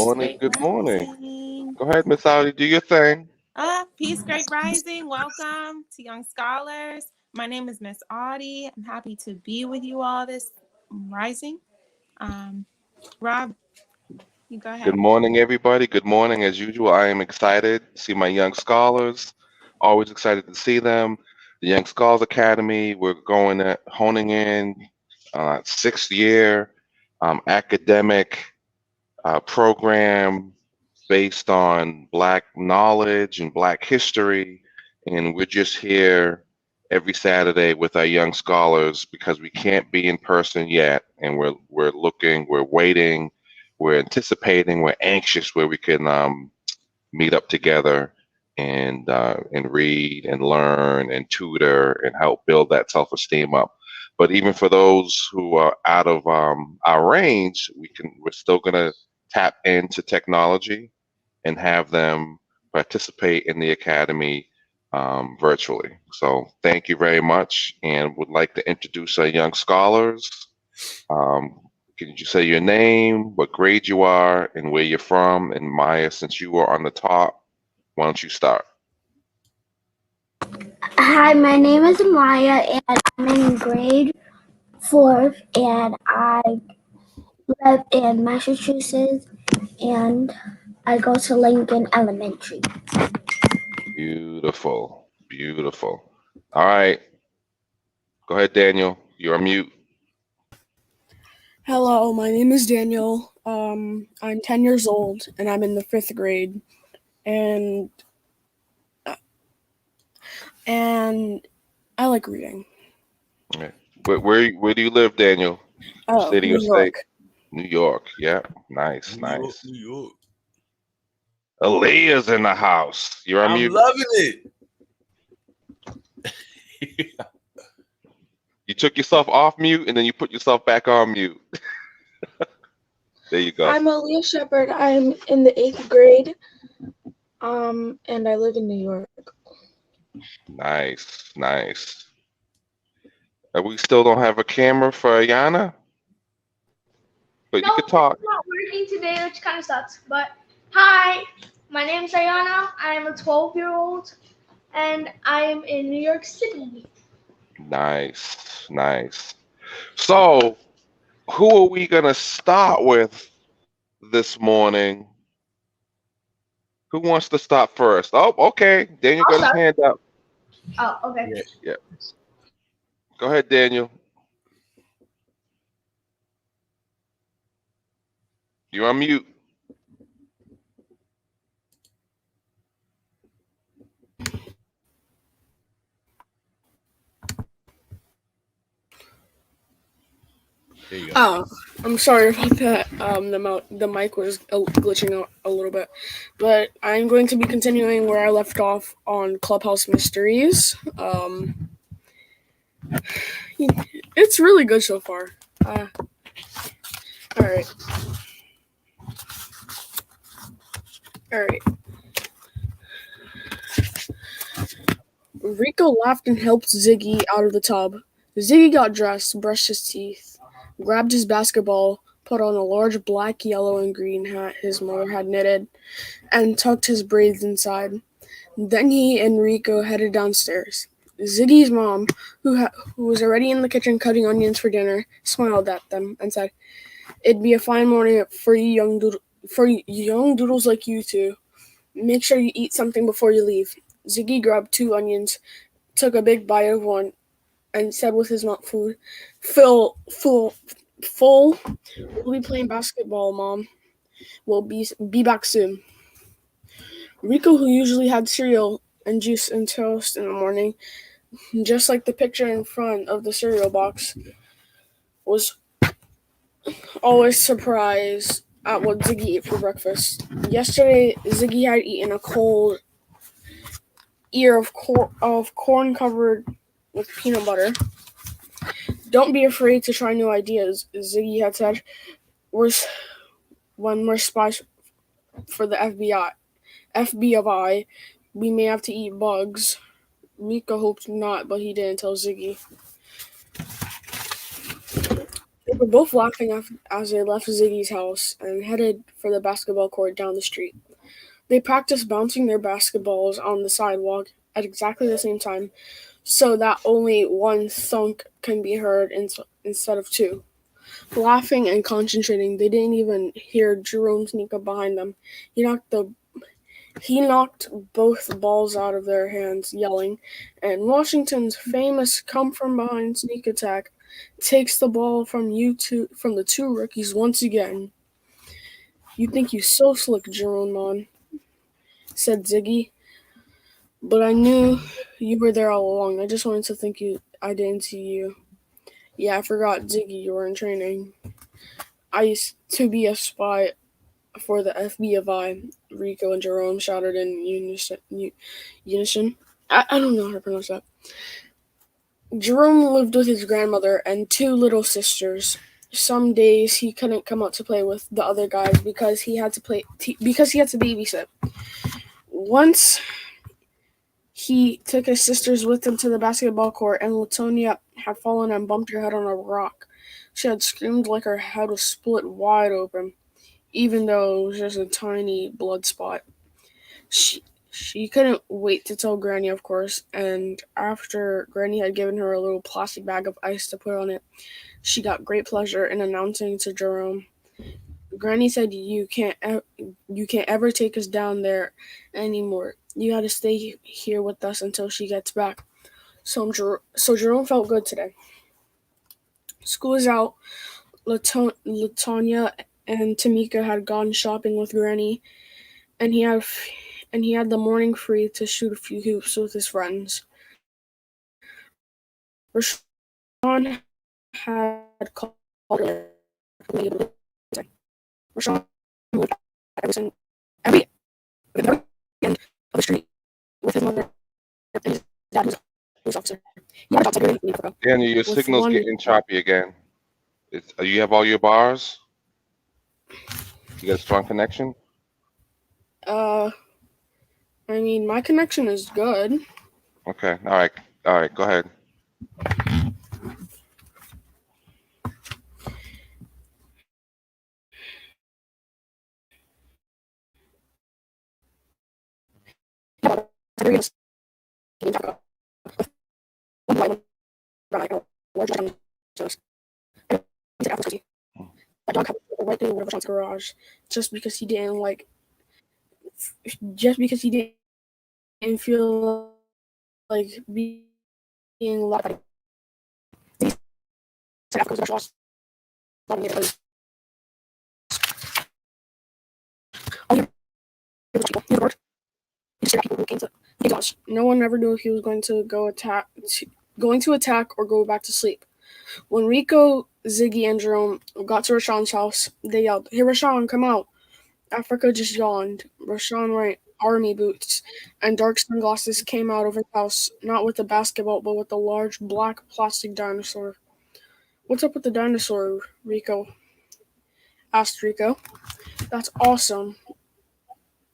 morning. Great Good morning. Rising. Go ahead, Miss Audi. Do your thing. Peace, Great Rising. Welcome to Young Scholars. My name is Miss Audie. I'm happy to be with you all this rising. Rob, you go Good ahead. morning, everybody. Good morning. As usual, I am excited to see my young scholars. Always excited to see them. The Young Scholars Academy, we're going at honing in sixth year academic program based on Black knowledge and Black history. And we're just here every Saturday with our young scholars because we can't be in person yet. And we're looking, we're waiting, we're anticipating, we're anxious where we can meet up together and read and learn and tutor and help build that self-esteem up. But even for those who are out of our range, we're still gonna tap into technology and have them participate in the academy virtually. So thank you very much, and would like to introduce our young scholars. Um, can you say your name, what grade you are, and where you're from? And Maya, since you are on the top, why don't you start? Hi, my name is Maya, and I'm in grade 4, and I live in Massachusetts, and I go to Lincoln Elementary. Beautiful, beautiful. All right, go ahead, Daniel. You're on mute. Hello, my name is Daniel. I'm 10 years old, and I'm in the 5th grade. And I like reading. Okay. Where do you live, Daniel? Oh, City New or York. state? New York. Yeah, nice, New York, nice. New York. Aaliyah's in the house. You're on I'm mute. loving it. You took yourself off mute and then you put yourself back on mute. There you go. I'm Aaliyah Shepherd. I'm in the 8th grade, and I live in New York. Nice, nice. We still don't have a camera for Ayana, but you could talk. It's not working today, which kind of sucks. But hi, my name is Ayana. I am a 12-year-old, and I am in New York City. Nice, nice. So, who are we gonna start with this morning? Who wants to start first? Oh, okay. Daniel I'll got his start. hand up. Oh, okay. Yeah. Go ahead, Daniel. You're on mute. There you go. Oh, I'm sorry about that. The mic was glitching out a little bit, but I'm going to be continuing where I left off on Clubhouse Mysteries. It's really good so far. All right. Rico laughed and helped Ziggy out of the tub. Ziggy got dressed, brushed his teeth, grabbed his basketball, put on a large black, yellow, and green hat his mother had knitted, and tucked his braids inside. Then he and Rico headed downstairs. Ziggy's mom, who was already in the kitchen cutting onions for dinner, smiled at them and said, "It'd be a fine morning for young doodles like you two. Make sure you eat something before you leave." Ziggy grabbed 2 onions, took a big bite of one, and said with his mouth full, "We'll be playing basketball, Mom. We'll be back soon." Rico, who usually had cereal and juice and toast in the morning, just like the picture in front of the cereal box, was always surprised at what Ziggy ate for breakfast. Yesterday, Ziggy had eaten a cold ear of corn covered with peanut butter. "Don't be afraid to try new ideas," Ziggy had said. When we're spies for the FBI, we may have to eat bugs." Rico hoped not, but he didn't tell Ziggy. were both laughing as they left Ziggy's house and headed for the basketball court down the street. They practiced bouncing their basketballs on the sidewalk at exactly the same time, so that only one thunk can be heard instead of two. Laughing and concentrating, they didn't even hear Jerome sneak up behind them. He knocked both balls out of their hands, yelling, and Washington's famous come-from-behind sneak attack takes the ball from the two rookies once again. "You think you so slick, Jerome, Mon," said Ziggy, "but I knew you were there all along. I just wanted to think I didn't see you." "Yeah, I forgot, Ziggy, you were in training." "I used to be a spy for the FBI," Rico and Jerome shouted in unison. I don't know how to pronounce that. Jerome lived with his grandmother and two little sisters. Some days he couldn't come out to play with the other guys because he had to babysit. Once he took his sisters with him to the basketball court, and Latonia had fallen and bumped her head on a rock. She had screamed like her head was split wide open, even though it was just a tiny blood spot. She couldn't wait to tell Granny, of course, and after Granny had given her a little plastic bag of ice to put on it, she got great pleasure in announcing to Jerome, "Granny said you can't ever take us down there anymore. You got to stay here with us until she gets back." So Jerome felt good today. School is out. Latonia and Tamika had gone shopping with Granny, and he had the morning free to shoot a few hoops with his friends. Rashawn had called earlier. Rashawn lived every end of the street with his mother and his dad, who was a police officer. He had a job secretary in Africa. Daniel, your With signal's one- getting choppy again. You have all your bars? You got a strong connection? I mean, my connection is good. Okay. All right. Go ahead. That dog had right there in Rashawn's garage, just because he didn't feel like being locked by. He said after Rashawn's loving it because all he was people. He worked. He just people who came to us. No one ever knew if he was going to attack or go back to sleep. When Rico, Ziggy, and Jerome got to Rashawn's house, they yelled, "Hey, Rashawn, come out." Africa just yawned. Rashawn, wearing army boots and dark sunglasses, came out of his house, not with a basketball, but with a large black plastic dinosaur. "What's up with the dinosaur, Rico?" asked Rico. "That's awesome.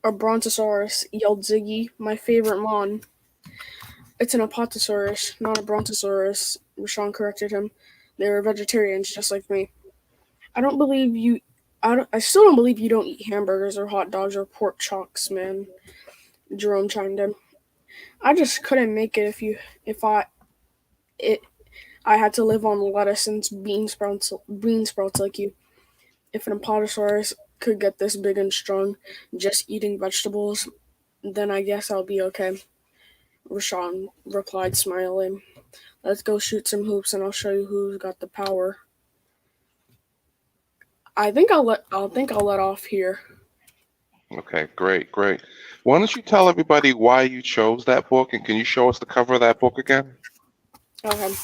A brontosaurus," yelled Ziggy, "my favorite mon." "It's an apatosaurus, not a brontosaurus," Rashawn corrected him. "They were vegetarians, just like me." I still don't believe you don't eat hamburgers or hot dogs or pork chunks, man," Jerome chimed in. "I just couldn't make it if I had to live on lettuce and bean sprouts like you. If an apatosaurus could get this big and strong just eating vegetables, then I guess I'll be okay," Rashawn replied, smiling. "Let's go shoot some hoops and I'll show you who's got the power." I think I'll let off here. Okay, great. Why don't you tell everybody why you chose that book, and can you show us the cover of that book again? Okay.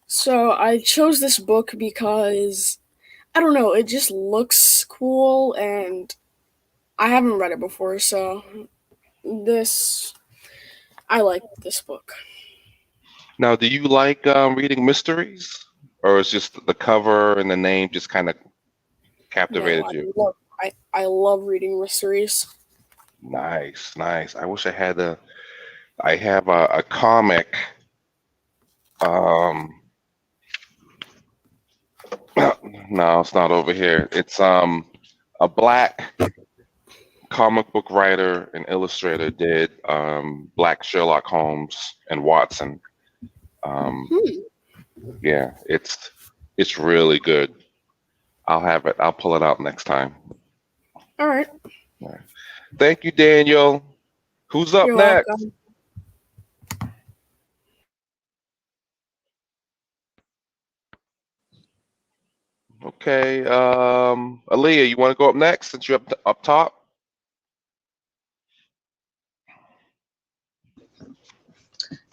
So I chose this book because, I don't know, it just looks cool and I haven't read it before, so I like this book. Now, do you like reading mysteries, or is just the cover and the name just kind of captivated you? I love reading mysteries. Nice. I wish I had I have a comic No, it's not over here. It's a black comic book writer and illustrator did Black Sherlock Holmes and Watson. Um, yeah, it's really good. I'll have it. I'll pull it out next time. All right. Thank you, Daniel. Who's up You're next? welcome. Okay, Aaliyah, you want to go up next since you're up top?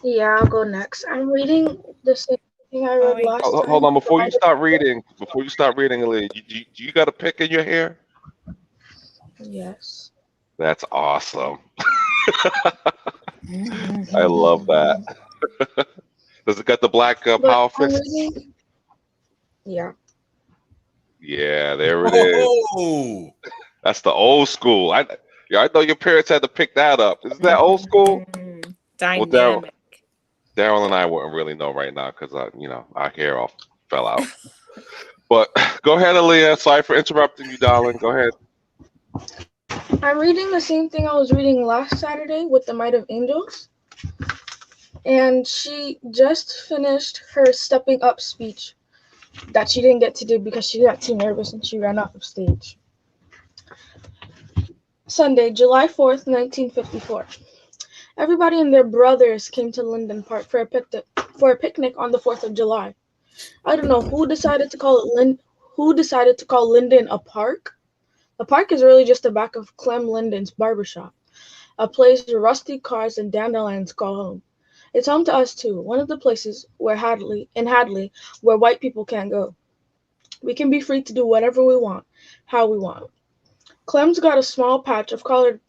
Yeah, I'll go next. I'm reading the same thing I read wait. last time. Hold on, before you start reading, Aaliyah, you got a pick in your hair? Yes. That's awesome. I love that. Does it got the black But power I'm fist? reading. Yeah. Yeah, there it is. Oh, That's the old school. I know your parents had to pick that up. Is that old school? Well, Dynamic. Daryl and I wouldn't really know right now because our hair all fell out. But go ahead, Aaliyah. Sorry for interrupting you, darling. Go ahead. I'm reading the same thing I was reading last Saturday with The Might of Angels. And she just finished her stepping up speech that she didn't get to do because she got too nervous and she ran off of stage. Sunday, July 4th, 1954. Everybody and their brothers came to Linden Park for a picnic on the 4th of July. I don't know who decided to call Linden a park. A park is really just the back of Clem Linden's barbershop, a place rusty cars and dandelions call home. It's home to us too, one of the places where Hadley, where white people can't go. We can be free to do whatever we want, how we want. Clem's got a small patch of collard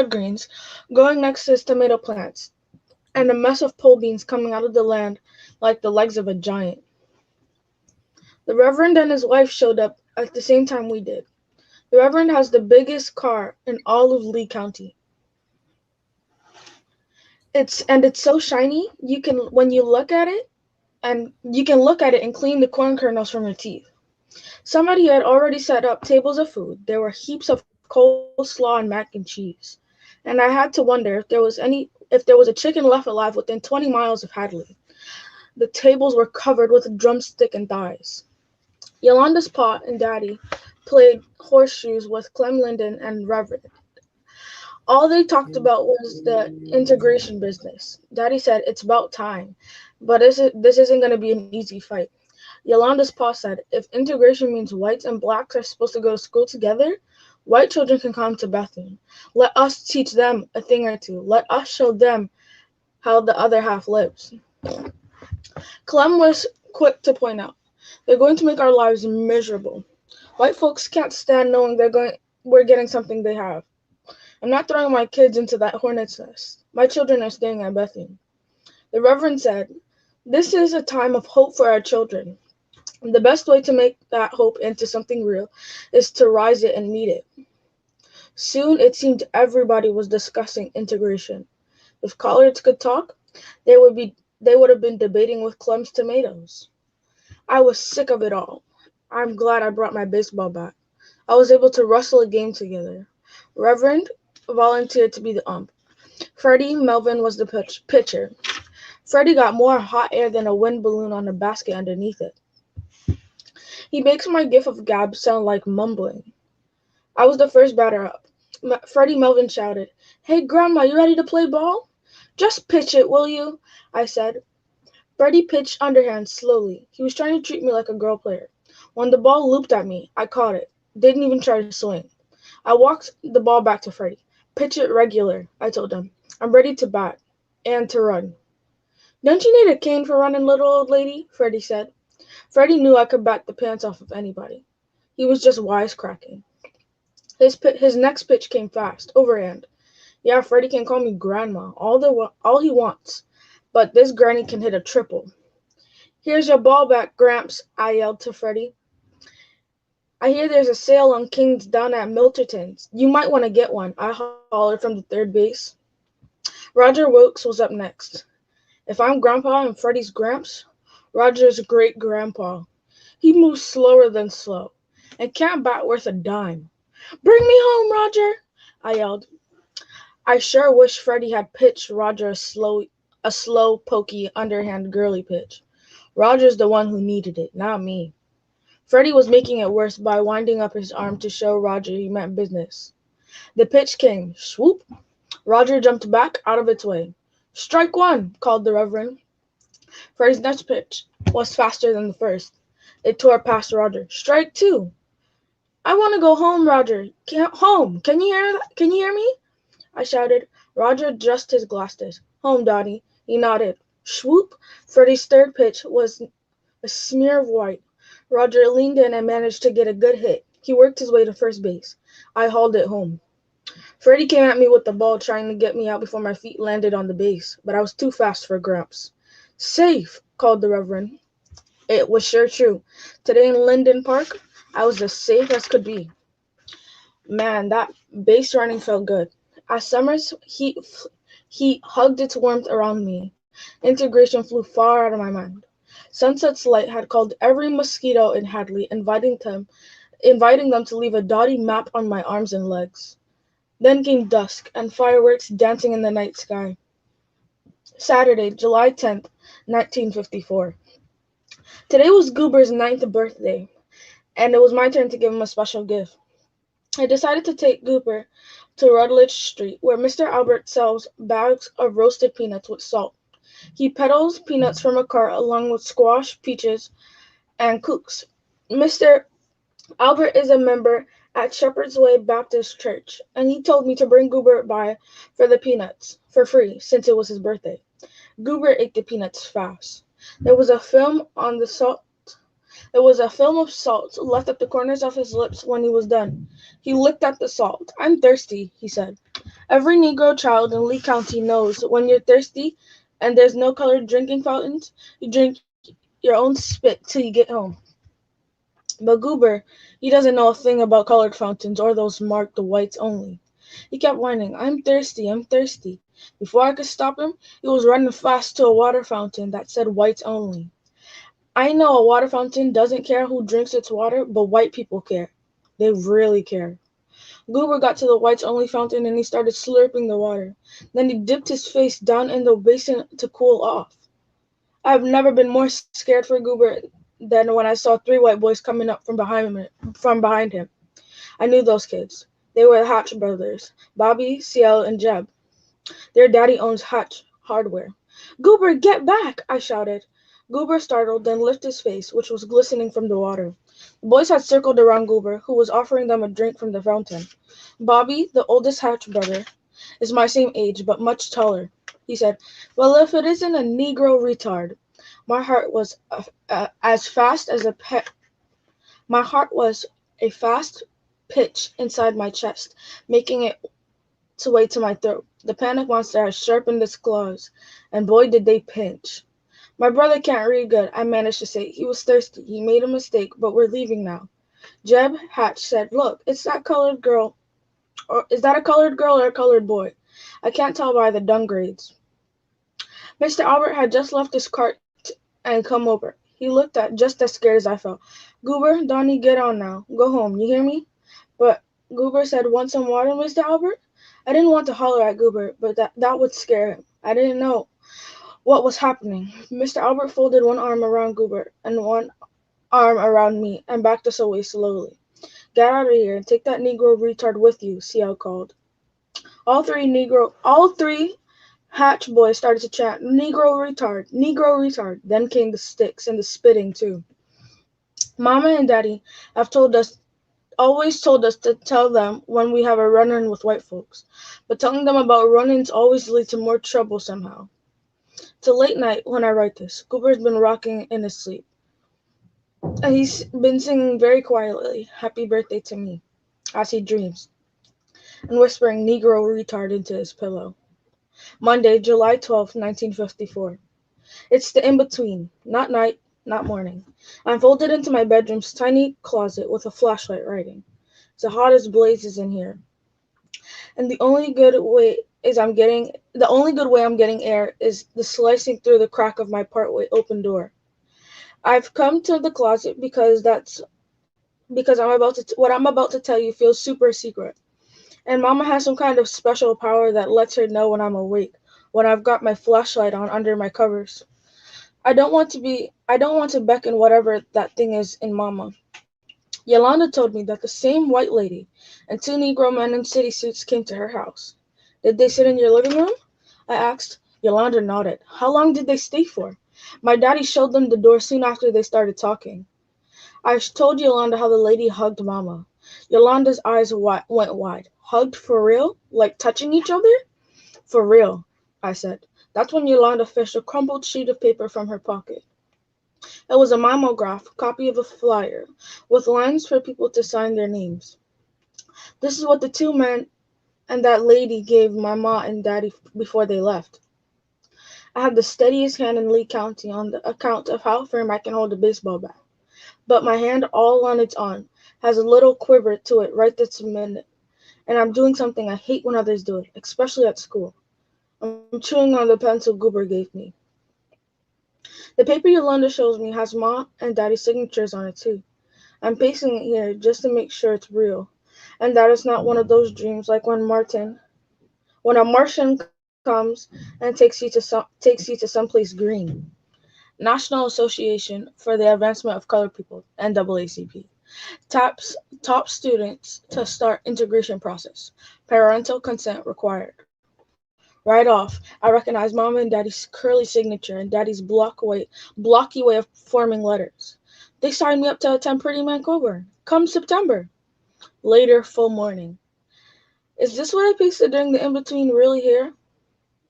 greens growing next to his tomato plants, and a mess of pole beans coming out of the land like the legs of a giant. The Reverend and his wife showed up at the same time we did. The Reverend has the biggest car in all of Lee County. It's so shiny, you can look at it and clean the corn kernels from your teeth. Somebody had already set up tables of food. There were heaps of coleslaw and mac and cheese. And I had to wonder if there was a chicken left alive within 20 miles of Hadley. The tables were covered with drumstick and thighs. Yolanda's pa and Daddy played horseshoes with Clem Linden and Reverend. All they talked about was the integration business. Daddy said it's about time, but this isn't going to be an easy fight. Yolanda's pa said, if integration means whites and blacks are supposed to go to school together, white children can come to Bethune. Let us teach them a thing or two. Let us show them how the other half lives. Clem was quick to point out, they're going to make our lives miserable. White folks can't stand knowing we're getting something they have. I'm not throwing my kids into that hornet's nest. My children are staying at Bethune. The Reverend said, this is a time of hope for our children. The best way to make that hope into something real is to rise it and meet it. Soon it seemed everybody was discussing integration. If collards could talk, they would have been debating with Clem's tomatoes. I was sick of it all. I'm glad I brought my baseball bat. I was able to wrestle a game together. Reverend volunteered to be the ump. Freddie Melvin was the pitcher. Freddie got more hot air than a wind balloon on a basket underneath it. He makes my gift of gab sound like mumbling. I was the first batter up. Freddie Melvin shouted, hey, Grandma, you ready to play ball? Just pitch it, will you? I said. Freddie pitched underhand slowly. He was trying to treat me like a girl player. When the ball looped at me, I caught it. Didn't even try to swing. I walked the ball back to Freddie. Pitch it regular, I told him. I'm ready to bat and to run. Don't you need a cane for running, little old lady? Freddie said. Freddie knew I could bat the pants off of anybody. He was just wisecracking. His next pitch came fast, overhand. Yeah, Freddie can call me Grandma, all he wants. But this granny can hit a triple. Here's your ball back, Gramps, I yelled to Freddie. I hear there's a sale on Kings down at Milterton's. You might want to get one, I hollered from the third base. Roger Wilkes was up next. If I'm Grandpa and Freddie's Gramps, Roger's great-grandpa. He moves slower than slow and can't bat worth a dime. Bring me home, Roger, I yelled. I sure wish Freddie had pitched Roger a slow, pokey, underhand girly pitch. Roger's the one who needed it, not me. Freddie was making it worse by winding up his arm to show Roger he meant business. The pitch came. Swoop! Roger jumped back out of its way. Strike one, called the Reverend. Freddie's next pitch was faster than the first. It tore past Roger. Strike two. I want to go home, Roger. Home. Can you hear me? I shouted. Roger adjusted his glasses. Home, Dottie. He nodded. Swoop! Freddie's third pitch was a smear of white. Roger leaned in and managed to get a good hit. He worked his way to first base. I hauled it home. Freddie came at me with the ball, trying to get me out before my feet landed on the base, but I was too fast for Gramps. Safe, called the Reverend. It was sure true. Today in Linden Park, I was as safe as could be. Man, that base running felt good. As summer's heat hugged its warmth around me, integration flew far out of my mind. Sunset's light had called every mosquito in Hadley, inviting them to leave a dotty map on my arms and legs. Then came dusk and fireworks dancing in the night sky. Saturday, July 10th, 1954. Today was Goober's 9th birthday, and it was my turn to give him a special gift. I decided to take Goober to Rutledge Street, where Mr. Albert sells bags of roasted peanuts with salt. He peddles peanuts from a cart along with squash, peaches, and kooks. Mr. Albert is a member at Shepherd's Way Baptist Church, and he told me to bring Goober by for the peanuts for free since it was his birthday. Goober ate the peanuts fast. There was a film of salt left at the corners of his lips when he was done. He licked at the salt. I'm thirsty, he said. Every Negro child in Lee County knows when you're thirsty and there's no colored drinking fountains, you drink your own spit till you get home. But Goober, he doesn't know a thing about colored fountains or those marked the whites only. He kept whining, I'm thirsty, I'm thirsty. Before I could stop him, he was running fast to a water fountain that said whites only. I know a water fountain doesn't care who drinks its water, but white people care. They really care. Goober got to the whites only fountain and he started slurping the water. Then he dipped his face down in the basin to cool off. I've never been more scared for Goober than when I saw three white boys coming up from behind him. I knew those kids. They were the Hatch brothers, Bobby, Ciel, and Jeb. Their daddy owns Hatch Hardware. Goober, get back! I shouted. Goober startled, then lifted his face, which was glistening from the water. The boys had circled around Goober, who was offering them a drink from the fountain. Bobby, the oldest Hatch brother, is my same age, but much taller. He said, well, if it isn't a Negro retard. My heart was a fast pitch inside my chest, making its way to my throat. The panic monster had sharpened its claws, and boy did they pinch. My brother can't read good, I managed to say. He was thirsty. He made a mistake, but we're leaving now. Jeb Hatch said, look, is that a colored girl or a colored boy? I can't tell by the dung grades. Mr. Albert had just left his cart and come over. He looked just as scared as I felt. Goober, Donnie, get on now. Go home, you hear me? But Goober said, want some water, Mr. Albert? I didn't want to holler at Goober, but that would scare him. I didn't know what was happening. Mr. Albert folded one arm around Goober and one arm around me and backed us away slowly. Get out of here and take that Negro retard with you, Ciel called. All three Hatch boys started to chant, Negro retard, Negro retard. Then came the sticks and the spitting too. Mama and Daddy have always told us to tell them when we have a run-in with white folks, but telling them about run-ins always leads to more trouble somehow. It's a late night when I write this. Goober's been rocking in his sleep, and he's been singing very quietly, happy birthday to me, as he dreams, and whispering Negro retard into his pillow. Monday, July 12th, 1954. It's the in-between, not night, not morning. I'm folded into my bedroom's tiny closet with a flashlight writing. It's hot as blazes in here. And the only good way I'm getting air is the slicing through the crack of my partway open door. I've come to the closet because what I'm about to tell you feels super secret. And Mama has some kind of special power that lets her know when I'm awake, when I've got my flashlight on under my covers. I don't want to beckon whatever that thing is in Mama. Yolanda told me that the same white lady and two Negro men in city suits came to her house. Did they sit in your living room? I asked. Yolanda nodded. How long did they stay for? My daddy showed them the door soon after they started talking. I told Yolanda how the lady hugged Mama. Yolanda's eyes went wide. Hugged for real? Like touching each other? For real, I said. That's when Yolanda fished a crumpled sheet of paper from her pocket. It was a mimeograph copy of a flyer with lines for people to sign their names. This is what the two men and that lady gave my ma and daddy before they left. I have the steadiest hand in Lee County on the account of how firm I can hold a baseball bat. But my hand, all on its own, has a little quiver to it right this minute, and I'm doing something I hate when others do it, especially at school. I'm chewing on the pencil Goober gave me. The paper Yolanda shows me has Ma and Daddy's signatures on it too. I'm pasting it here just to make sure it's real, and that it's not one of those dreams like when a Martian comes and takes you to someplace green. National Association for the Advancement of Colored People (NAACP) taps top students to start integration process. Parental consent required. Right off, I recognize Mom and Daddy's curly signature and Daddy's blocky way of forming letters. They signed me up to attend Pretty Man Coburn. Come September. Later, full morning. Is this what I pasted during the in-between really here?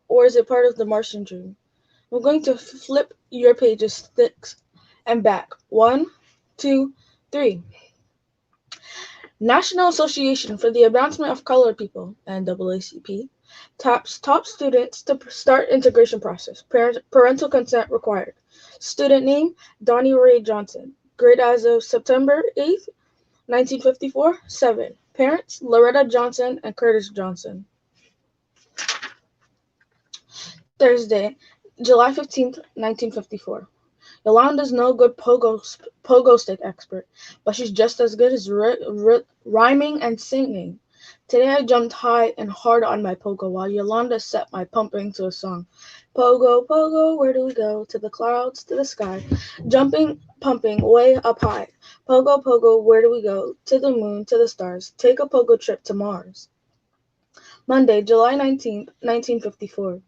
Or is it part of the Martian dream? I'm going to flip your pages six and back. 1, 2, 3. National Association for the Advancement of Colored People (NAACP) taps top students to start integration process. Parental consent required. Student name Donnie Ray Johnson. Grade as of September 8th, 1954, 7. Parents Loretta Johnson and Curtis Johnson. Thursday, July 15th, 1954. Yolanda's no good pogo stick expert, but she's just as good as rhyming and singing. Today I jumped high and hard on my pogo while Yolanda set my pumping to a song. Pogo, pogo, where do we go? To the clouds, to the sky. Jumping, pumping, way up high. Pogo, pogo, where do we go? To the moon, to the stars. Take a pogo trip to Mars. Monday, July 19th, 1954.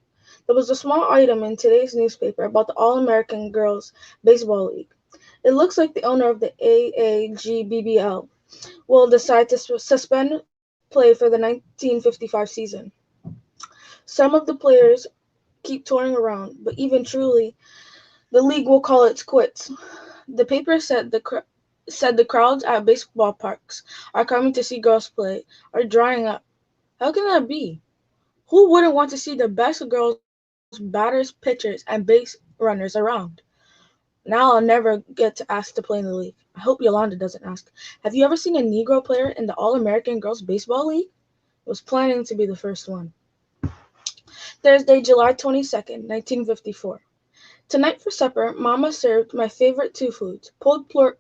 There was a small item in today's newspaper about the All-American Girls Baseball League. It looks like the owner of the AAGBBL will decide to suspend play for the 1955 season. Some of the players keep touring around, but even truly, the league will call it quits. The paper said the crowds at baseball parks are coming to see girls play are drying up. How can that be? Who wouldn't want to see the best girls, batters, pitchers, and base runners around? Now I'll never get to ask to play in the league. I hope Yolanda doesn't ask. Have you ever seen a Negro player in the All-American Girls Baseball League? I was planning to be the first one. Thursday, July 22nd, 1954. Tonight for supper, Mama served my favorite two foods, pulled pork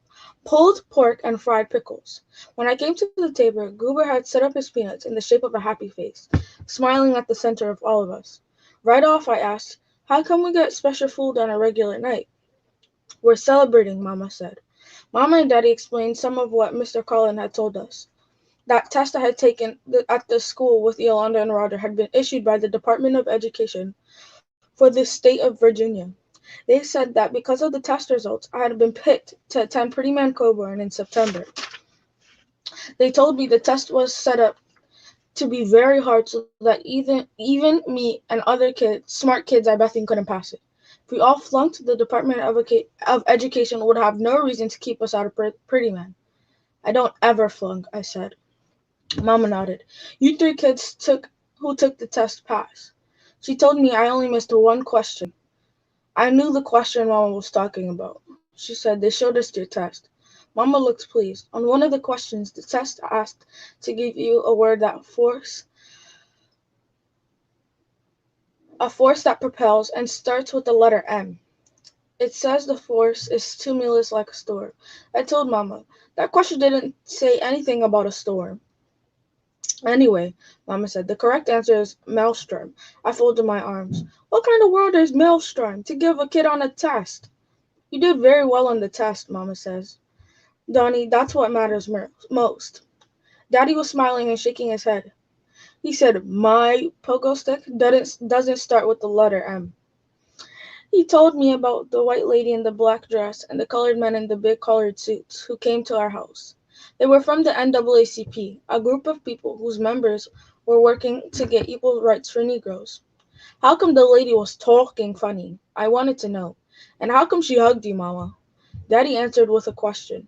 and fried pickles. When I came to the table, Goober had set up his peanuts in the shape of a happy face, smiling at the center of all of us. Right off, I asked, how come we get special food on a regular night? We're celebrating, Mama said. Mama and Daddy explained some of what Mr. Cullen had told us. That test I had taken at the school with Yolanda and Roger had been issued by the Department of Education for the state of Virginia. They said that because of the test results, I had been picked to attend Pretty Man Coburn in September. They told me the test was set up to be very hard so that even me and other smart kids I think couldn't pass it. If we all flunked, the Department of Education would have no reason to keep us out of Pretty Man. I don't ever flunk, I said. Mama nodded. You three kids who took the test passed. She told me I only missed one question. I knew the question Mama was talking about. She said, they showed us your test. Mama looked pleased. On one of the questions, the test asked to give you a word that a force that propels and starts with the letter M. It says the force is stimulus like a storm. I told Mama. That question didn't say anything about a storm. Anyway, Mama said, the correct answer is maelstrom. I folded my arms. What kind of world is maelstrom to give a kid on a test? You did very well on the test, Mama says. Donnie, that's what matters most. Daddy was smiling and shaking his head. He said, my pogo stick doesn't start with the letter M. He told me about the white lady in the black dress and the colored men in the big collared suits who came to our house. They were from the NAACP, a group of people whose members were working to get equal rights for Negroes. How come the lady was talking funny? I wanted to know. And how come she hugged you, Mama? Daddy answered with a question.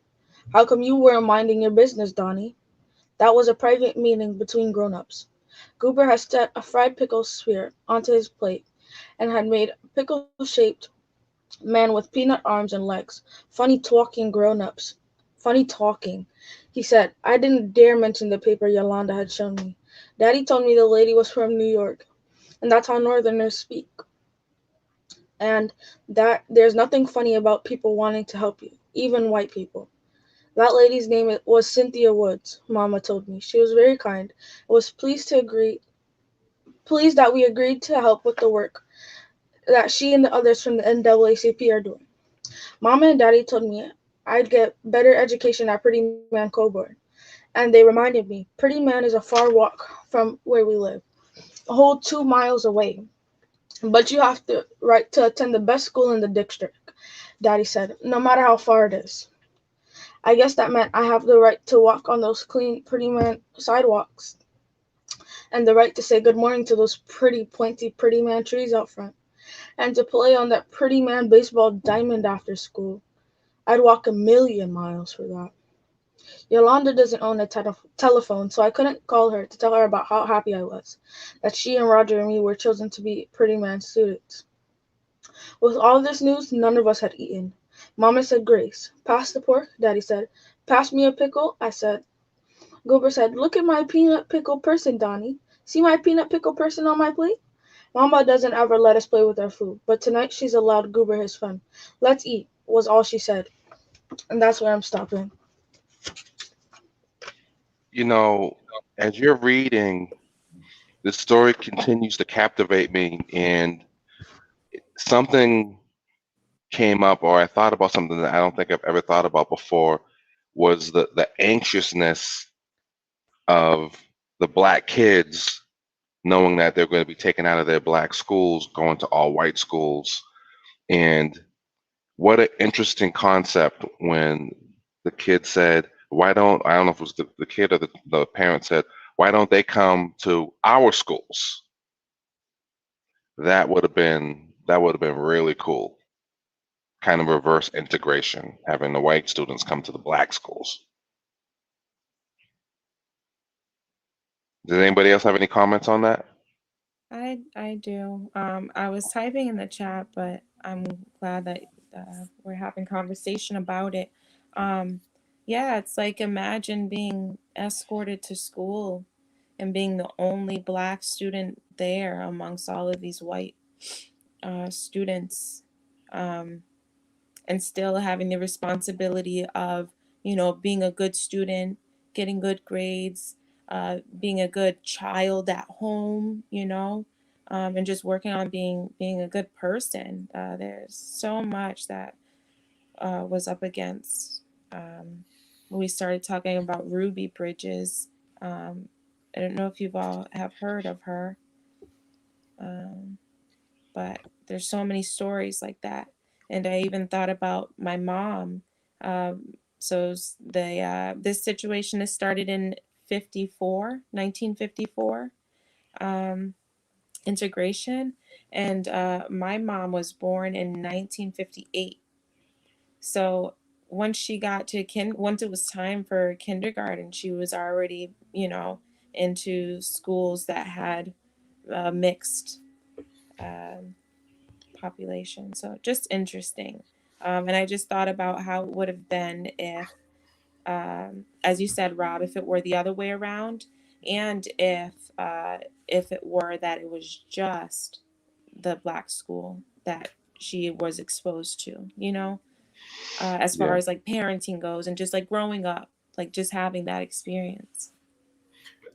How come you weren't minding your business, Donnie? That was a private meeting between grown-ups. Goober had set a fried pickle sphere onto his plate and had made a pickle-shaped man with peanut arms and legs. Funny talking grown-ups. Funny talking. He said, I didn't dare mention the paper Yolanda had shown me. Daddy told me the lady was from New York, and that's how Northerners speak. And that there's nothing funny about people wanting to help you, even white people. That lady's name was Cynthia Woods, Mama told me. She was very kind and was pleased that we agreed to help with the work that she and the others from the NAACP are doing. Mama and Daddy told me I'd get better education at Pretty Man Coburn, and they reminded me Pretty Man is a far walk from where we live, a whole 2 miles away. But you have the right to attend the best school in the district, Daddy said, no matter how far it is. I guess that meant I have the right to walk on those clean Pretty Man sidewalks and the right to say good morning to those pretty pointy Pretty Man trees out front and to play on that Pretty Man baseball diamond after school. I'd walk 1,000,000 miles for that. Yolanda doesn't own a telephone, so I couldn't call her to tell her about how happy I was that she and Roger and me were chosen to be Pretty Man students. With all this news, none of us had eaten. Mama said grace. Pass the pork, Daddy said. Pass me a pickle, I said. Goober said, look at my peanut pickle person, Donnie. See my peanut pickle person on my plate? Mama doesn't ever let us play with our food, but tonight she's allowed Goober his fun. Let's eat, was all she said. And that's where I'm stopping. You know, as you're reading, the story continues to captivate me, and something came up, or I thought about something that I don't think I've ever thought about before, was the anxiousness of the black kids knowing that they're going to be taken out of their black schools, going to all white schools. And what an interesting concept when the kid said, why don't, I don't know if it was the kid or the parent said, why don't they come to our schools? That would have been really cool. Kind of reverse integration, having the white students come to the black schools. Does anybody else have any comments on that? I do. I was typing in the chat, but I'm glad that we're having conversation about it. Yeah, it's like imagine being escorted to school and being the only black student there amongst all of these white students, and still having the responsibility of, being a good student, getting good grades, being a good child at home, and just working on being a good person. There's so much that was up against. When we started talking about Ruby Bridges, I don't know if you've all have heard of her, but there's so many stories like that. And I even thought about my mom. So this situation has started in 1954, integration. And my mom was born in 1958. So once she got to once it was time for kindergarten, she was already, into schools that had mixed population. So just interesting. And I just thought about how it would have been if, as you said, Rob, if it were the other way around, and if it were that it was just the black school that she was exposed to, as far as like parenting goes and just like growing up, like just having that experience.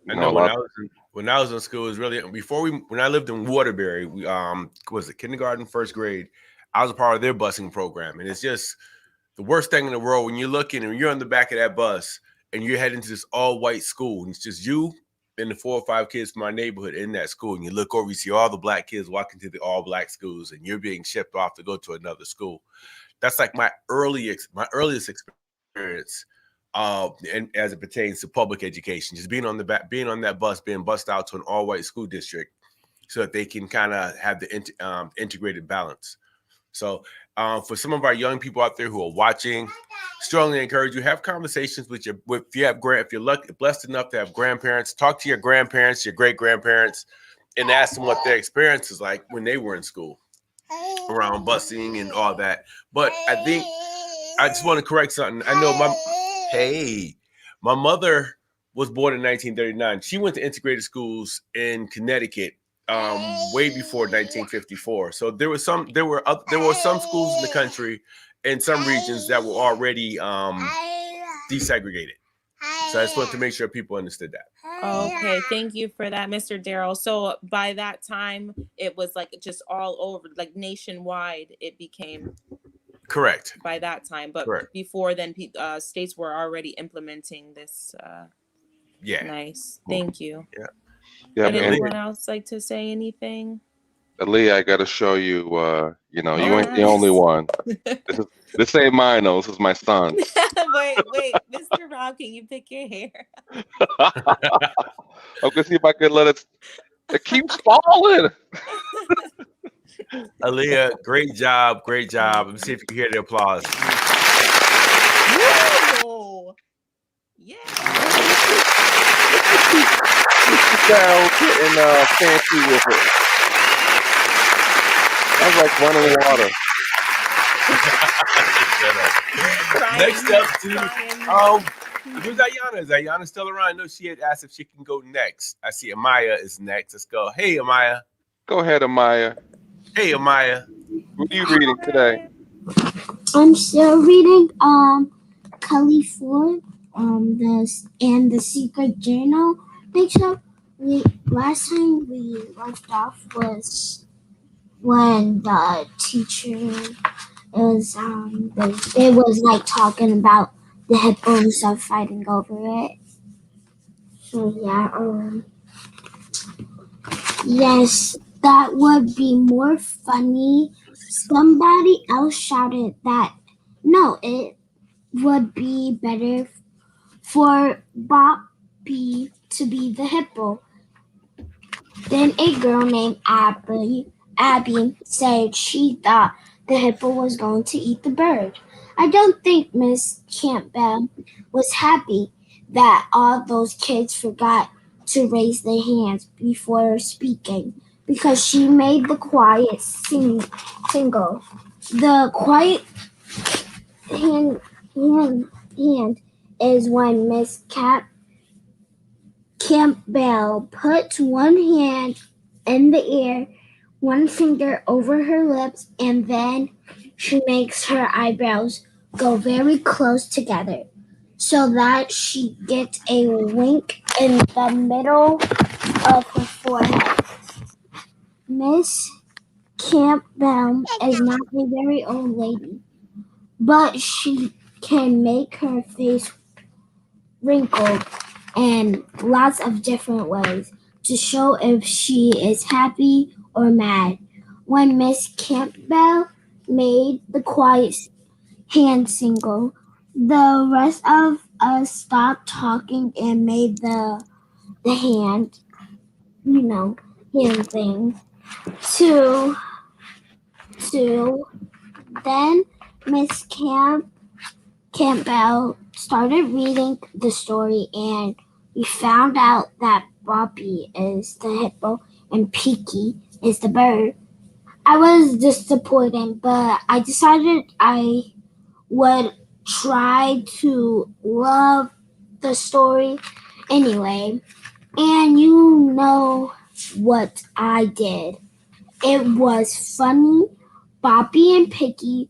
I know when I was in school, it was really when I lived in Waterbury, we was it kindergarten, first grade, I was a part of their busing program, and it's just the worst thing in the world when you're looking and you're on the back of that bus and you're heading to this all white school, and it's just you and the 4 or 5 kids from our neighborhood in that school, and you look over, you see all the black kids walking to the all black schools, and you're being shipped off to go to another school. That's like my earliest experience. And as it pertains to public education, just being on that bus, being bused out to an all-white school district, so that they can kind of have the integrated balance. So, for some of our young people out there who are watching, strongly encourage you have conversations if you're blessed enough to have grandparents, talk to your grandparents, your great grandparents, and ask them what their experience is like when they were in school around busing and all that. But I think I just want to correct something. I know my mother was born in 1939. She went to integrated schools in Connecticut way before 1954. So there were some schools in the country in some regions that were already desegregated. So I just wanted to make sure people understood that. Okay, thank you for that, Mr. Darrell. So by that time, it was like just all over, like nationwide, it became correct by that time. But correct. Before then, states were already implementing this. Yeah. Nice. Thank you. Yeah. Would anyone else like to say anything? Aaliyah, I got to show you. You ain't the only one. This ain't mine though. This is my son. Wait, Mr. Rob, can you pick your hair? I'm gonna see if I can let it. It keeps falling. Aaliyah, great job. Let me see if you can hear the applause. Whoa. Yeah. Down, getting fancy with it. That was like running water. Next up, who's Ayana? Is Ayana still around? I know she had asked if she can go next. I see Amaya is next. Let's go. Hey, Amaya. Go ahead, Amaya. Hey, Amaya. What are you reading today? I'm still reading Cully Ford, the Secret Journal. Last time we left off was when the teacher it was like talking about the hippo and stuff fighting over it. So yeah, yes, that would be more funny. Somebody else shouted that no, it would be better for Bobby to be the hippo. Then a girl named Abby said she thought the hippo was going to eat the bird. I don't think Miss Campbell was happy that all those kids forgot to raise their hands before speaking because she made the quiet single. The quiet hand is when Miss Campbell puts one hand in the air, one finger over her lips, and then she makes her eyebrows go very close together so that she gets a wink in the middle of her forehead. Miss Campbell is not a very old lady, but she can make her face wrinkled in lots of different ways to show if she is happy or mad. When Miss Campbell made the quiet hand signal, the rest of us stopped talking and made the hand, hand thing. Then Miss Campbell started reading the story, and we found out that Bobby is the hippo and Peaky is the bird. I was disappointed, but I decided I would try to love the story anyway. And you know what I did. It was funny, Boppy and Picky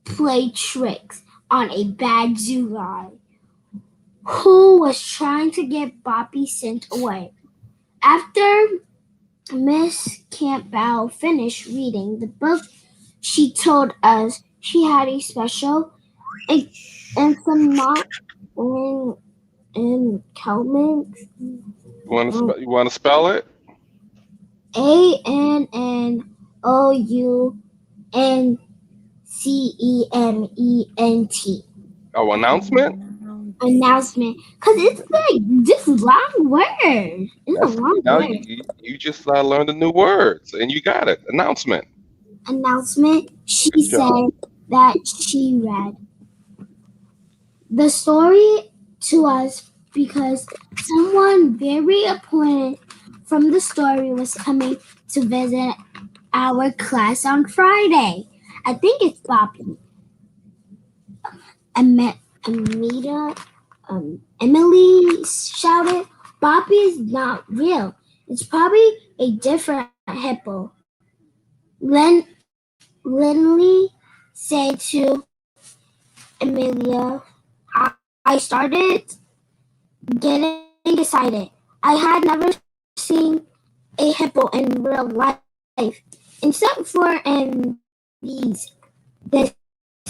play tricks on a bad zoo guy who was trying to get Boppy sent away. After Miss Campbell finished reading the book, she told us she had a special and some not in Kelman You want to spell it? ANNOUNCEMENT. Oh, announcement? Announcement. Because it's like this long word. It's a long Now word. you just learned the new words and you got it. Announcement. Announcement. She Good job. said that she read the story to us because someone very important from the story was coming to visit our class on Friday. I think it's Boppy. Emily shouted, Boppy is not real. It's probably a different hippo. Lindley said to Amelia, I started getting excited. I had never seen a hippo in real life, except for in this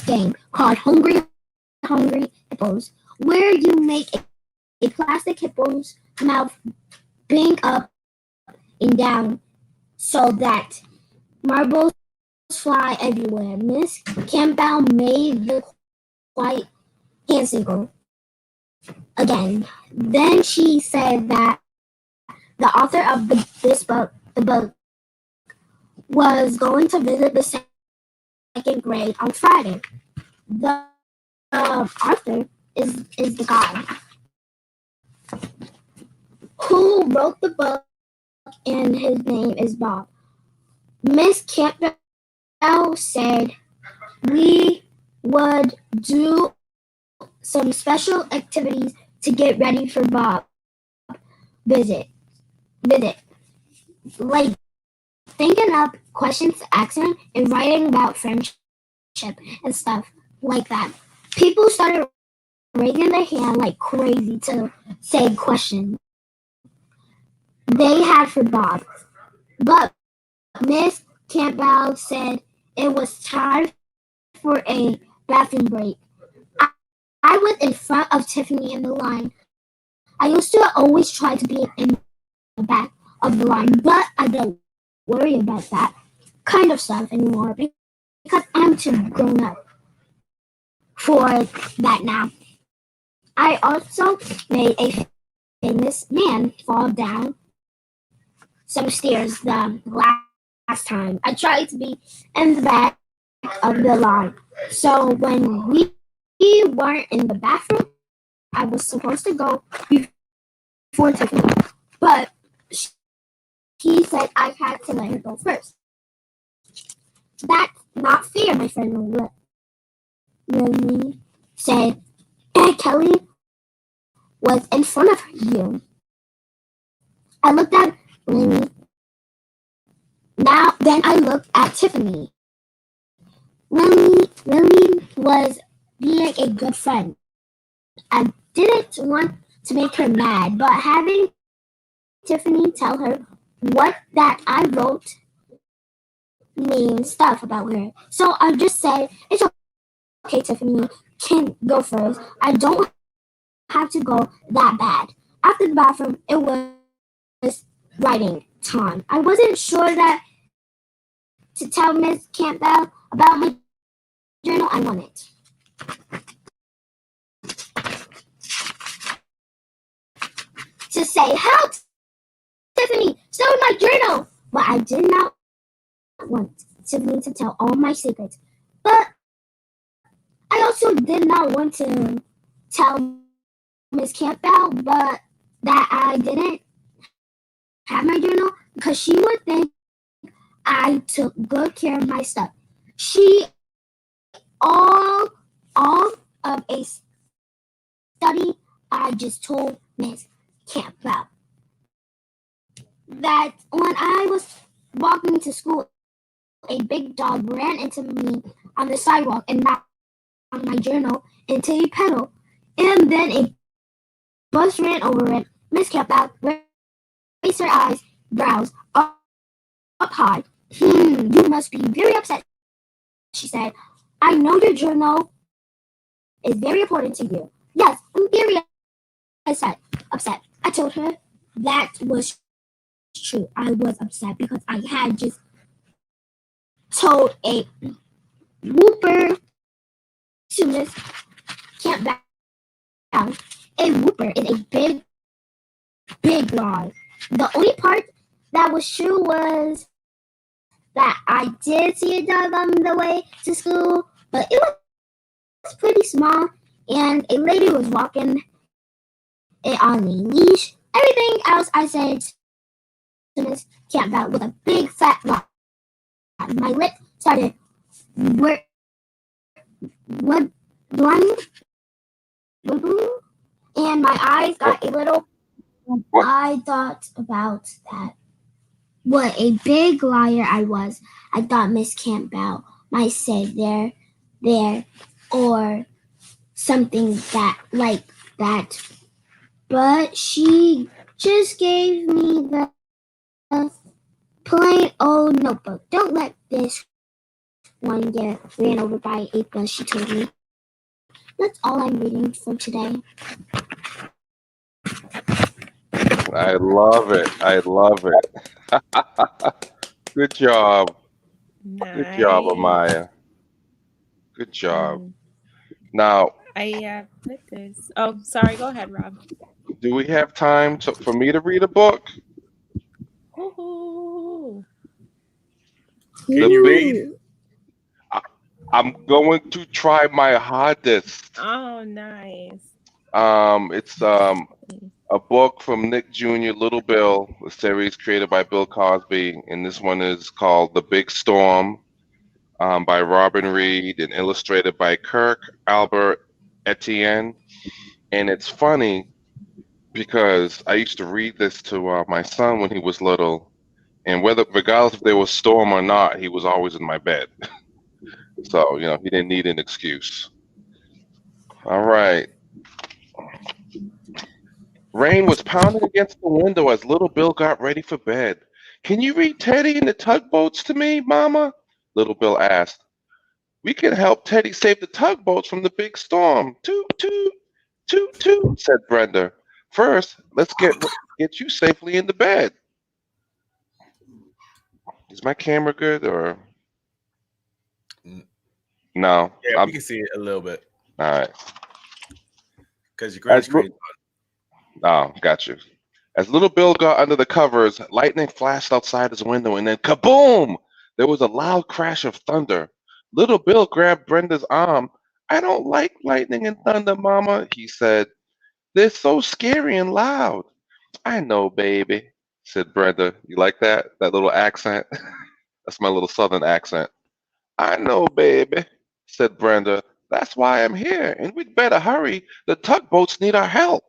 game called Hungry Hippos, where you make a plastic hippo's mouth bang up and down so that marbles fly everywhere. Miss Campbell made the quiet hand signal again. Then she said that the author of the book, was going to visit the second grade on Friday. The author is the guy who wrote the book, and his name is Bob. Miss Campbell said we would do some special activities to get ready for Bob visit, like thinking up questions to ask him and writing about friendship and stuff like that. People started raising their hand like crazy to say questions they had for Bob. But Miss Campbell said it was time for a bathroom break. I was in front of Tiffany in the line. I used to always try to be in the back of the line, but I don't worry about that kind of stuff anymore because I'm too grown up for that now. I also made a famous man fall down some stairs the last time. I tried to be in the back of the line. So when we weren't in the bathroom, I was supposed to go before Tiffany. But she said I had to let her go first. That's not fair, my friend Lily said. Kelly was in front of you. I looked at Lily. Then I looked at Tiffany. Lily was being a good friend. I didn't want to make her mad, but having Tiffany tell her what that I wrote mean stuff about her. So I just said, it's okay, Tiffany can go first. I don't have to go that bad. After the bathroom, it was writing time. I wasn't sure that to tell Miss Campbell about my journal. I wanted to say, help, Tiffany, so my journal. But I did not want Tiffany to tell all my secrets. But I also did not want to tell Miss Campbell but that I didn't have my journal because she would think I took good care of my stuff. She all of a study I just told Miss Campbell that when I was walking to school a big dog ran into me on the sidewalk and knocked my journal into a puddle. And then a bus ran over it. Miss Campbell raised her eyebrows up high. You must be very upset, she said. I know your journal is very important to you. Yes, I'm very upset. I told her that was true. I was upset because I had just told a whooper to Miss Campbell. A whooper is a big lie. The only part that was true was that I did see a dog on the way to school, but it was pretty small, and a lady was walking it on a leash. Everything else I said to Miss Campbell with a big fat lie. My lips started wobbling, and my eyes got a little. What? I thought about that. What a big liar I was. I thought Miss Campbell might say there, or something like that. But she just gave me the plain old notebook. Don't let this one get ran over by a bus, she told me. That's all I'm reading for today. I love it. I love it. Good job. Good job, Nice. Amaya. Good job. Mm, Now, I put this. Oh, sorry. Go ahead, Rob. do we have time for me to read a book? Woohoo. Can The you big. read? I'm going to try my hardest. Oh, nice. It's a book from Nick Jr. Little Bill, a series created by Bill Cosby, and this one is called The Big Storm, by Robin Reed and illustrated by Kirk Albert Etienne. And it's funny because I used to read this to my son when he was little, and regardless if there was storm or not, he was always in my bed. So, he didn't need an excuse. All right. Rain was pounding against the window as little Bill got ready for bed. Can you read Teddy and the tugboats to me, Mama? Little Bill asked. We can help Teddy save the tugboats from the big storm. Toot, toot, toot, toot, said Brenda. First, let's get you safely into bed. Is my camera good or no? Yeah, we can see it a little bit All right. because your green screen. Oh, got you. As little Bill got under the covers, lightning flashed outside his window, and then kaboom! There was a loud crash of thunder. Little Bill grabbed Brenda's arm. I don't like lightning and thunder, Mama, he said. They're so scary and loud. I know, baby, said Brenda. You like that? That little accent? That's my little southern accent. I know, baby, said Brenda. That's why I'm here, and we'd better hurry. The tugboats need our help.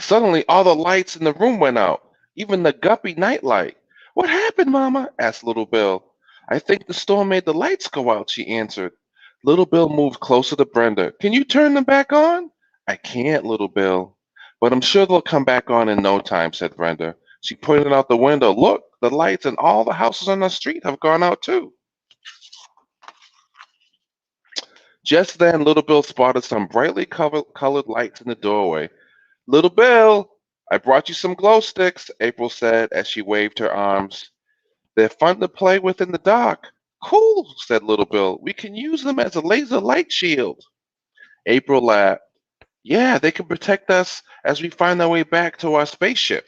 Suddenly, all the lights in the room went out, even the guppy nightlight. What happened, Mama? Asked Little Bill. I think the storm made the lights go out, she answered. Little Bill moved closer to Brenda. Can you turn them back on? I can't, Little Bill. But I'm sure they'll come back on in no time, said Brenda. She pointed out the window. Look, the lights in all the houses on the street have gone out too. Just then, Little Bill spotted some brightly colored lights in the doorway. Little Bill, I brought you some glow sticks, April said as she waved her arms. They're fun to play with in the dark. Cool, said Little Bill. We can use them as a laser light shield. April laughed. Yeah, they can protect us as we find our way back to our spaceship.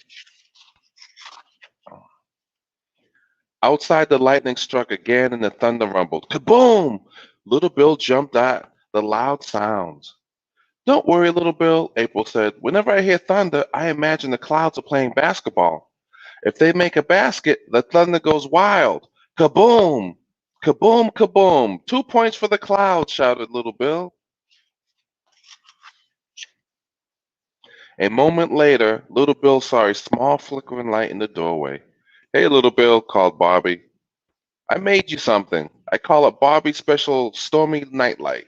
Outside, the lightning struck again and the thunder rumbled. Kaboom! Little Bill jumped at the loud sounds. Don't worry, Little Bill, April said. Whenever I hear thunder, I imagine the clouds are playing basketball. If they make a basket, the thunder goes wild. Kaboom! Kaboom, kaboom! 2 points for the clouds, shouted Little Bill. A moment later, Little Bill saw a small flickering light in the doorway. Hey, little Bill, called Bobby. I made you something. I call it Bobby's special stormy nightlight.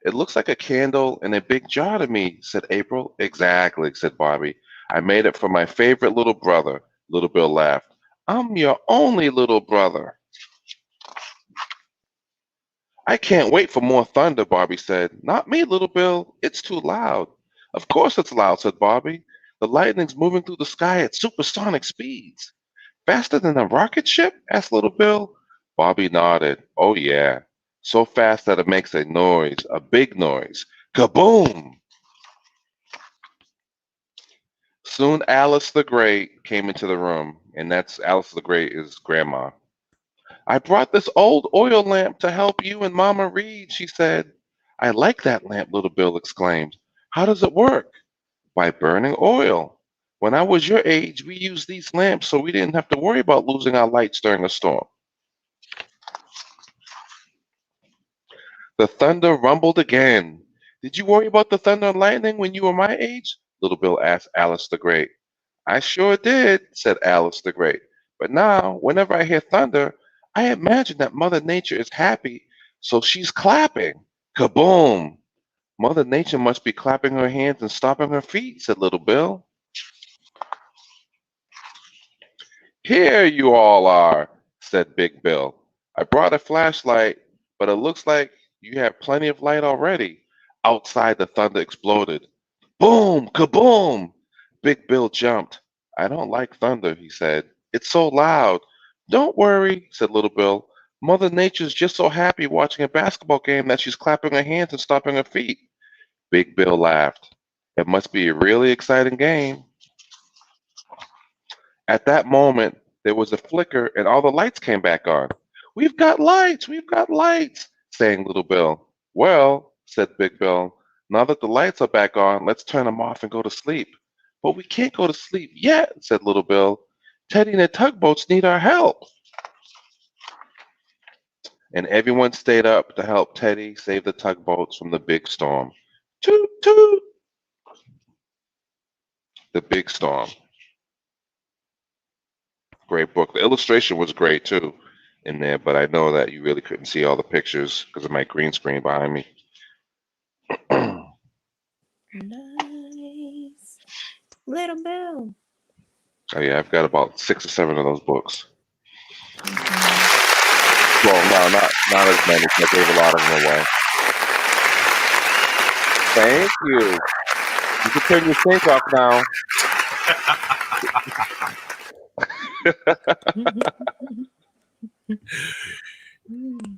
It looks like a candle in a big jar to me, said April. Exactly, said Bobby. I made it for my favorite little brother. Little Bill laughed. I'm your only little brother. I can't wait for more thunder, Bobby said. Not me, little Bill. It's too loud. Of course it's loud, said Bobby. The lightning's moving through the sky at supersonic speeds. Faster than a rocket ship? Asked little Bill. Bobby nodded. Oh, yeah. So fast that it makes a noise, a big noise. Kaboom! Soon Alice the Great came into the room, and that's Alice the Great is grandma. I brought this old oil lamp to help you and Mama read, she said. I like that lamp, little Bill exclaimed. How does it work? By burning oil. When I was your age, we used these lamps so we didn't have to worry about losing our lights during a storm. The thunder rumbled again. Did you worry about the thunder and lightning when you were my age? Little Bill asked Alice the Great. I sure did, said Alice the Great. But now, whenever I hear thunder, I imagine that Mother Nature is happy, so she's clapping. Kaboom! Mother Nature must be clapping her hands and stomping her feet, said Little Bill. Here you all are, said Big Bill. I brought a flashlight, but it looks like you have plenty of light already. Outside, the thunder exploded. Boom! Kaboom! Big Bill jumped. I don't like thunder, he said. It's so loud. Don't worry, said Little Bill. Mother Nature's just so happy watching a basketball game that she's clapping her hands and stomping her feet. Big Bill laughed. It must be a really exciting game. At that moment, there was a flicker and all the lights came back on. We've got lights, sang Little Bill. Well, said Big Bill, now that the lights are back on, let's turn them off and go to sleep. But we can't go to sleep yet, said Little Bill. Teddy and the tugboats need our help. And everyone stayed up to help Teddy save the tugboats from the big storm. Toot, toot! The Big Storm. Great book. The illustration was great too in there, but I know that you really couldn't see all the pictures because of my green screen behind me. Nice. Little Bill. Oh yeah, I've got about 6 or 7 of those books. Well, no, not as many. I gave a lot of them away. Thank you. You can turn your sink off now.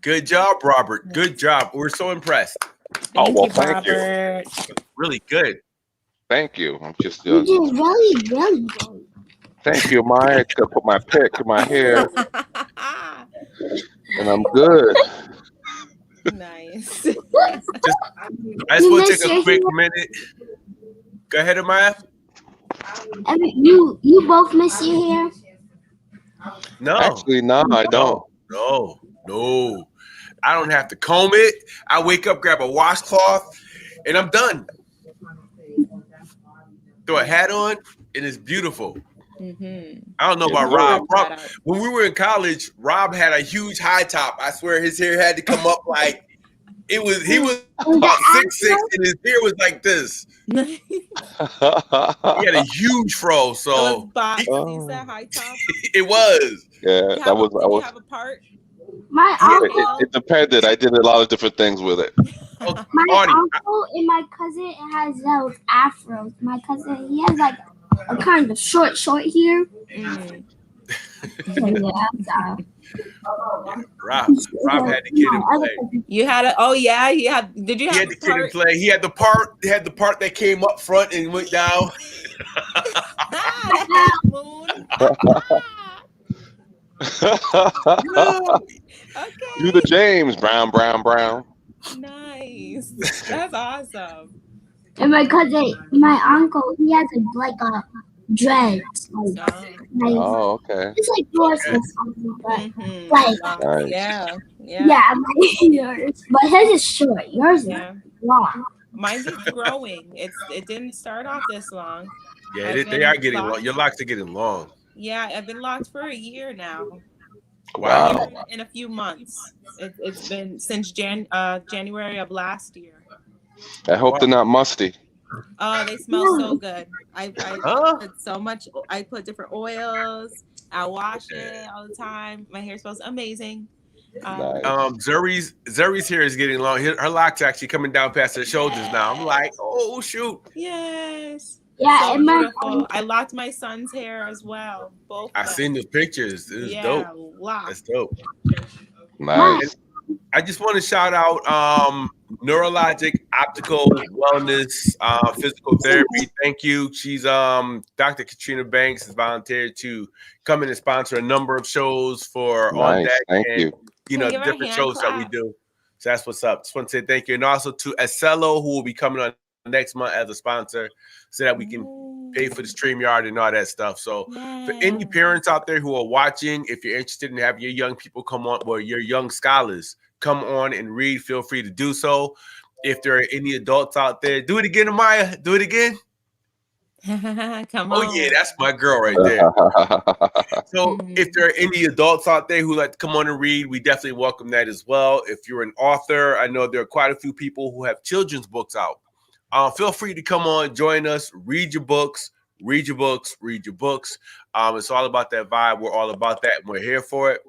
Good job, Robert. Good job. We're so impressed. Thank you. Really good. Thank you. I'm just. You did really, really good. Thank you, Maya. I put my pick in my hair, and I'm good. Nice. I just want to take a quick minute. Go ahead, Amaya. You both miss your hair? No. Actually, no, I don't. No. I don't have to comb it. I wake up, grab a washcloth, and I'm done. Throw a hat on, and it's beautiful. Mm-hmm. I don't know about Rob. When we were in college, Rob had a huge high top. I swear his hair had to come up like he was about 6'6", and his hair was like this. He had a huge fro, so he said high top. It was. Yeah, that was. Did you have a part? My uncle. It depended. I did a lot of different things with it. My uncle and my cousin has those afros. My cousin, he has like a kind of short hair. Rob had the kid in play. You had a he had. Did you have? He had the kid in play. He had the part that came up front and went down. Okay. Do the James Brown. Nice. That's awesome. And my cousin, my uncle, he has a dreads. Okay. It's like yours or something, but nice. Yeah, like yours. But his is short. Yours is long. Mine's is growing. It didn't start off this long. Yeah, they are getting long. Your locks are getting long. Yeah, I've been locked for a year now. Wow. In a few months. It's been since January of last year. I hope they're not musty. Oh, they smell so good. I Huh? put so much. I put different oils. I wash it all the time. My hair smells amazing. Nice. Zuri's hair is getting long. Her locks actually coming down past her shoulders now. I'm like, oh shoot. Yes. Yeah, So and my beautiful. I locked my son's hair as well. Both. I of them. seen those pictures. It was Yeah, dope. locked. That's dope. Nice. I just want to shout out Neurologic Optical Wellness Physical Therapy. Thank you. She's Dr. Katrina Banks has volunteered to come in and sponsor a number of shows for On Nice. Deck Thank and you. Can you give her a different hand shows that we clap? do. So that's what's up. Just want to say thank you. And also to Acelo, who will be coming on next month as a sponsor so that we can pay for the StreamYard and all that stuff. So for any parents out there who are watching, if you're interested in having your young people come on, or your young scholars come on and read, feel free to do so. If there are any adults out there, do it again, Amaya. Do it again. Come on. Oh yeah, that's my girl right there. So if there are any adults out there who like to come on and read, we definitely welcome that as well. If you're an author, I know there are quite a few people who have children's books out. Feel free to come on, join us, read your books. Read your books. It's all about that vibe. We're all about that, and we're here for it.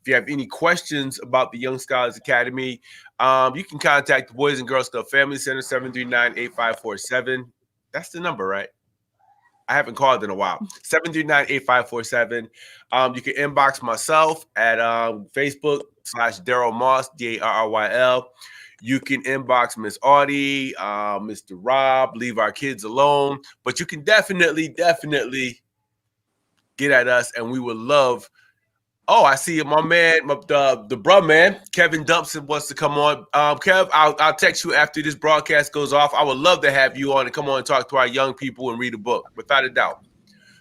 If you have any questions about the Young Scholars Academy, you can contact the Boys and Girls Club Family Center, 739-8547. That's the number, right? I haven't called in a while. 739-8547. You can inbox myself at Facebook/Daryl Moss, DARRYL. You can inbox Miss Audie, Mr. Rob, leave our kids alone. But you can definitely get at us, and we would love. Oh, I see my man, the bruh man, Kevin Dumpson wants to come on. Kev, I'll text you after this broadcast goes off. I would love to have you on and come on and talk to our young people and read a book, without a doubt.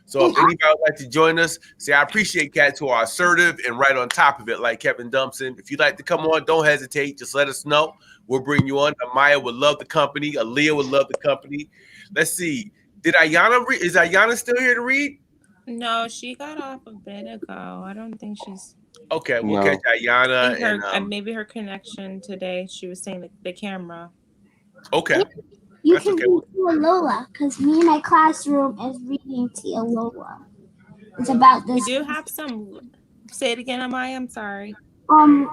So if anybody would like to join us, say I appreciate cats who are assertive and right on top of it, like Kevin Dumpson. If you'd like to come on, don't hesitate. Just let us know. We'll bring you on. Amaya would love the company. Aaliyah would love the company. Let's see. Did Ayana read? Is Ayana still here to read? No, she got off a bit ago. I don't think she's. Okay, we'll No. catch Ayana. And maybe her connection today. She was saying the camera. Okay. You That's can okay. read Tia Lola because me and my classroom is reading Tia Lola. It's about We this. do have some. Say it again, Amaya. I'm sorry. Me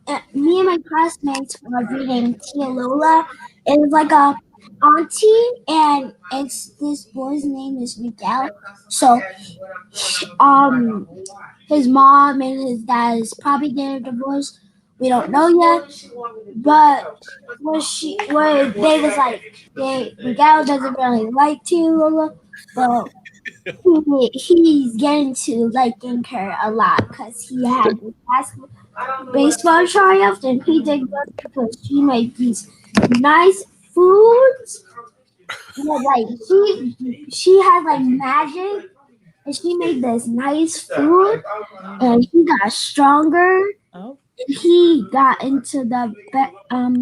and my classmates are reading Tia Lola. It's like a auntie, and it's this boy's name is Miguel. So, his mom and his dad is probably getting a divorce. We don't know yet, but Miguel doesn't really like Tia Lola, but he's getting to liking her a lot because he had baseball tryouts and he did good because she made these nice foods. She had like magic, and she made this nice food, and he got stronger. Oh. And he got into the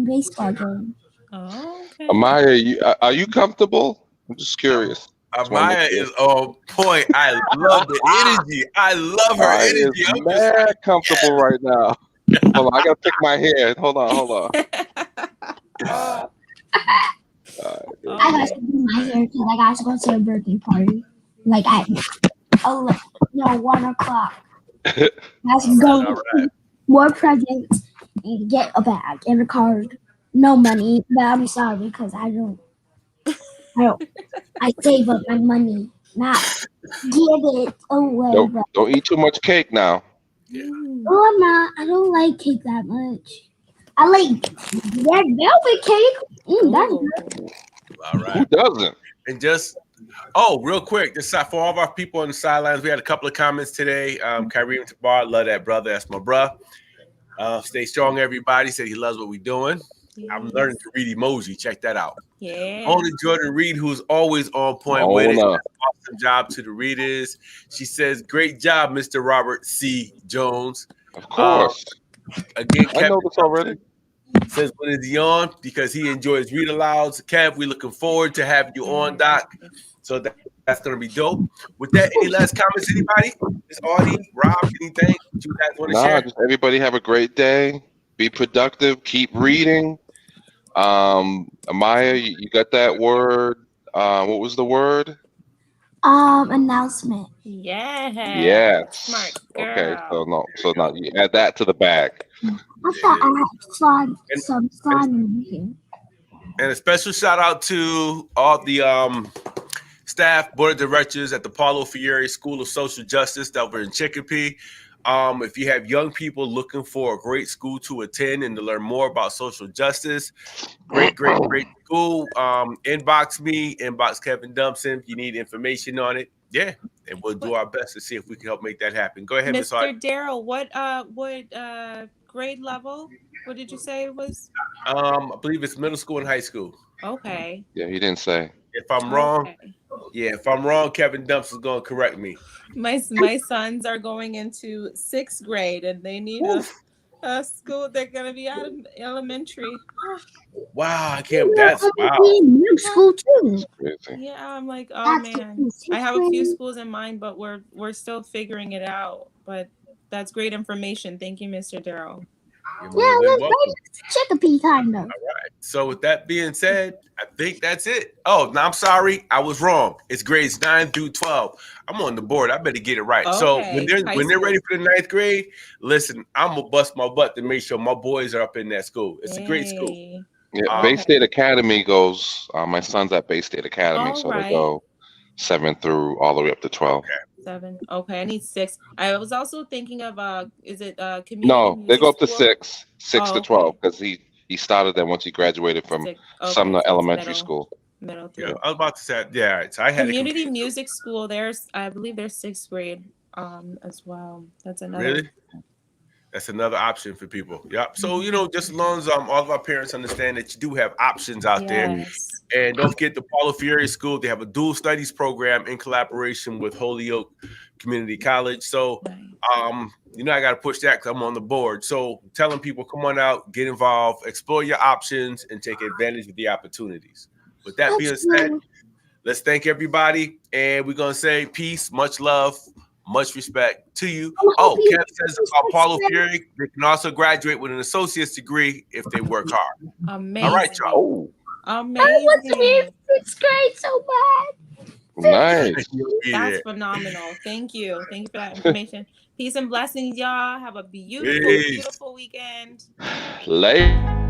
baseball game. Oh, okay. Amaya, are you comfortable? I'm just curious. Amaya is on point. I love the energy. I love her energy. I'm mad comfortable right now. Hold on, I gotta pick my hair. Hold on. I got to do my hair because I got to go to a birthday party. Like at 1 o'clock. I have to go get more presents and get a bag and a card. No money, but I'm sorry because I save up my money, not give it away. Don't eat too much cake now. Oh, I'm not. I don't like cake that much. I like red velvet cake. That's good. All right. Who doesn't? And real quick, just for all of our people on the sidelines, we had a couple of comments today. Kyrie Tabar, love that brother. That's my bruh. Stay strong, everybody. Said he loves what we're doing. Yes. I'm learning to read emoji. Check that out. Yeah. Only Jordan Reed, who's always on point with it. Awesome job to the readers. She says, great job, Mr. Robert C. Jones. Of course. Again, Kevin, I know this already. Says, when is he on? Because he enjoys read alouds. Kev, we're looking forward to having you on, Doc. So that's going to be dope. With that, any last comments, anybody? Miss Audie, Rob, anything you guys want to share? Just everybody have a great day. Be productive. Keep reading. Amaya, you got that word? What was the word? Announcement. Yeah. Yes. Smart girl. Okay, so now you add that to the bag. I thought I had some fun in here. And a special shout out to all the staff, board of directors at the Paulo Freire School of Social Justice that were in Chicopee. If you have young people looking for a great school to attend and to learn more about social justice, great school. Inbox me, inbox Kevin Dumpson if you need information on it. Yeah, and we'll do our best to see if we can help make that happen. Go ahead, Ms. Hart. Mr. Darrell, what grade level? What did you say it was? I believe it's middle school and high school. Okay. Yeah, he didn't say. If I'm wrong, Kevin Dumpson's gonna correct me. My sons are going into 6th grade and they need a school. They're gonna be out of elementary. Wow, I can't. That's wow. New school too. Crazy. Yeah, I'm like, oh man. I have a few schools in mind, but we're still figuring it out. But that's great information. Thank you, Mr. Darrell. You're more than welcome. Chicopee kind of. All right. So with that being said, I think that's it. Oh, no, I'm sorry. I was wrong. It's grades 9 through 12. I'm on the board. I better get it right. Okay. So when they're ready for the 9th grade, listen, I'm gonna bust my butt to make sure my boys are up in that school. It's a great school. Yeah, Bay State Academy goes. My son's at Bay State Academy, so they go 7 through all the way up to 12. Okay. 7. Okay, I need 6. I was also thinking of is it community? No, they go up to school? 6 to 12 because he started them once he graduated from Sumner Elementary School. Middle Yeah, I was about to say, yeah. So I had community music school. I believe there's 6th grade as well. That's another. Really? That's another option for people. Yep. So, just as long as all of our parents understand that you do have options out there. And don't forget the Paulo Freire School. They have a dual studies program in collaboration with Holyoke Community College. So, I got to push that because I'm on the board. So telling people, come on out, get involved, explore your options, and take advantage of the opportunities. With that being said, let's thank everybody. And we're going to say peace, much love, much respect to you. Kev says about Paulo Freire, they can also graduate with an associate's degree if they work hard. Amazing. All right, y'all. Amazing. I want to be in 6th grade so bad. Nice. That's phenomenal. Thank you. Thank you for that information. Peace and blessings, y'all. Have a beautiful, beautiful weekend. Later.